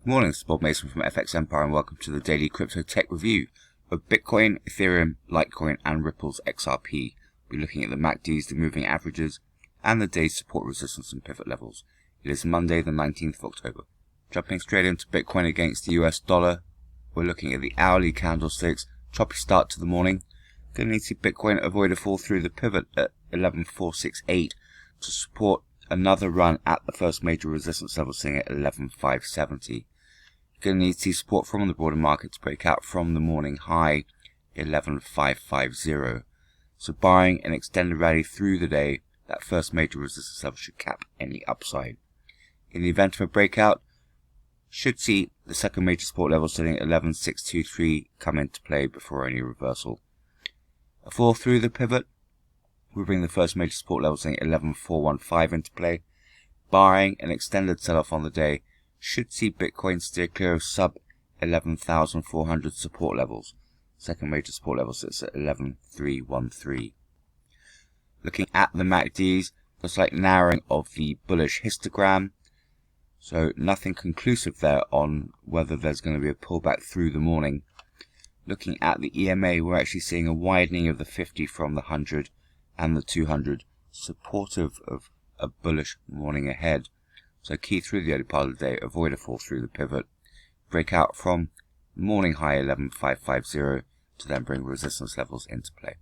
Morning, this is Bob Mason from FX Empire and welcome to the daily crypto tech review of Bitcoin, Ethereum, Litecoin and Ripple's XRP. We're looking at the MACDs, the moving averages, and the day's support, resistance and pivot levels. It is Monday the 19th of October. Jumping straight into Bitcoin against the US dollar, we're looking at the hourly candlesticks. Choppy start to the morning. Going to need to see Bitcoin avoid a fall through the pivot at 11,468 to support another run at the first major resistance level, sitting at 11,570. Going to need to see support from the broader market to break out from the morning high 11,550. So barring an extended rally through the day, that first major resistance level should cap any upside. In the event of a breakout, should see the second major support level sitting at 11,623 come into play before any reversal. A fall through the pivot will bring the first major support level sitting at 11,415 into play. Barring an extended sell-off on the day, should see Bitcoin steer clear of sub 11,400 support levels. Second major support level sits at 11,313. Looking at the MACDs, a slight narrowing of the bullish histogram. So nothing conclusive there on whether there's going to be a pullback through the morning. Looking at the EMA, we're actually seeing a widening of the 50 from the 100 and the 200, supportive of a bullish morning ahead. So key through the early part of the day, avoid a fall through the pivot, break out from morning high 11,550 to then bring resistance levels into play.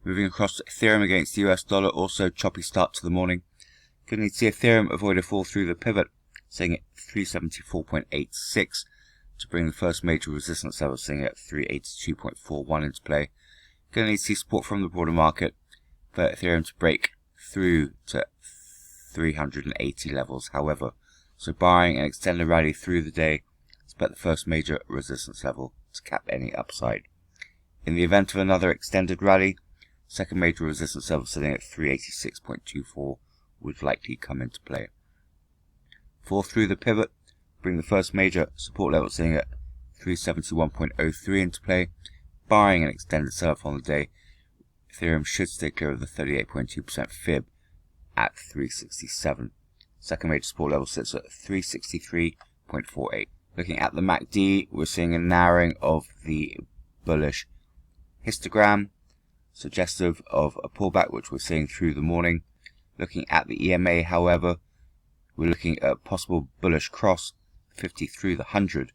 Moving across to Ethereum against the US dollar, also choppy start to the morning. Going to need to see Ethereum avoid a fall through the pivot, sitting at 374.86 to bring the first major resistance level, sitting at 382.41 into play. Going to need to see support from the broader market for Ethereum to break through to 380 levels, however. So barring an extended rally through the day, expect the first major resistance level to cap any upside. In the event of another extended rally, second major resistance level sitting at 386.24 would likely come into play. Fall through the pivot, bring the first major support level sitting at 371.03 into play. Barring an extended sell-off on the day, Ethereum should stay clear of the 38.2% fib at 367. Second major support level sits at 363.48. Looking at the MACD, we're seeing a narrowing of the bullish histogram, suggestive of a pullback which we're seeing through the morning. Looking at the EMA, however, we're looking at a possible bullish cross 50 through the 100,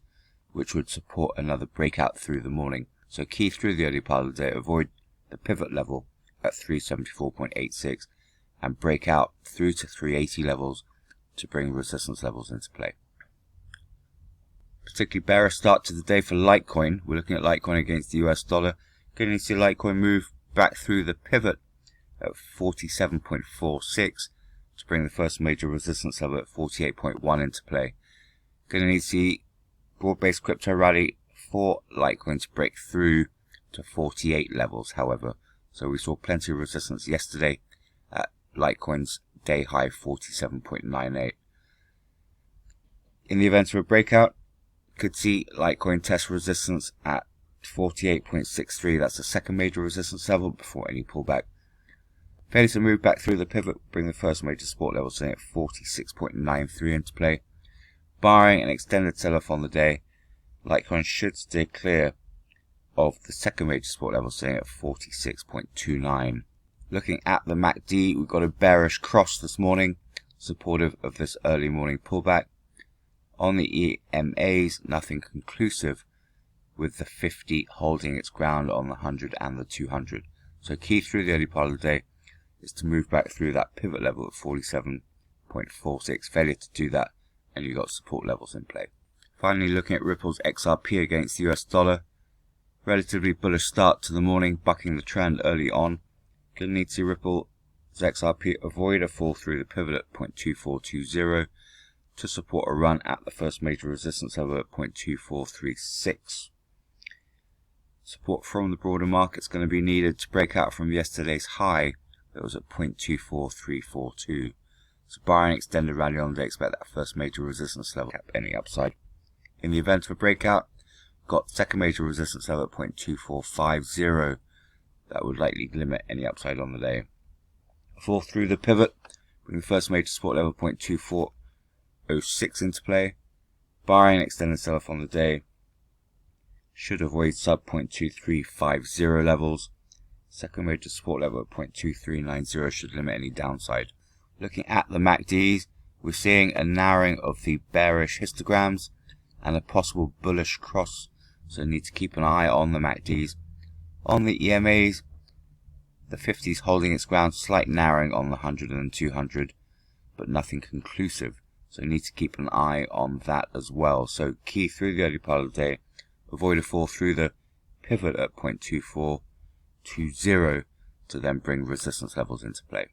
which would support another breakout through the morning. So key through the early part of the day, avoid the pivot level at 374.86 and break out through to 380 levels to bring resistance levels into play. Particularly bearish start to the day for Litecoin. We're looking at Litecoin against the US dollar. Going to see Litecoin move back through the pivot at 47.46 to bring the first major resistance level at 48.1 into play. Going to need to see broad-based crypto rally for Litecoin to break through to 48 levels, however. So we saw plenty of resistance yesterday at Litecoin's day high 47.98. In the event of a breakout, could see Litecoin test resistance at 48.63. That's the second major resistance level before any pullback. Failure to move back through the pivot, bring the first major support level sitting at 46.93 into play. Barring an extended sell-off on the day, Litecoin should stay clear of the second major support level sitting at 46.29. Looking at the MACD, we've got a bearish cross this morning, supportive of this early morning pullback. On the EMAs, nothing conclusive, with the 50 holding its ground on the 100 and the 200. So key through the early part of the day is to move back through that pivot level at 47.46. Failure to do that, and you've got support levels in play. Finally, looking at Ripple's XRP against the US dollar. Relatively bullish start to the morning, bucking the trend early on. Going to need to see Ripple's XRP avoid a fall through the pivot at 0.2420 to support a run at the first major resistance level at 0.2436. Support from the broader market is going to be needed to break out from yesterday's high that was at 0.24342. So barring extended rally on the day, expect that first major resistance level to cap any upside. In the event of a breakout, got second major resistance level at 0.2450. That would likely limit any upside on the day. Fall through the pivot, bring the first major support level 0.2406 into play. buying and extended sell-off on the day. Should avoid sub 0.2350 levels. Second major support level at 0.2390 should limit any downside. Looking at the MACDs, we're seeing a narrowing of the bearish histograms and a possible bullish cross, so need to keep an eye on the MACDs. On the EMAs, the 50 is holding its ground, slight narrowing on the 100 and 200, but nothing conclusive, so need to keep an eye on that as well. So key through the early part of the day, avoid a fall through the pivot at 0.2420 to then bring resistance levels into play.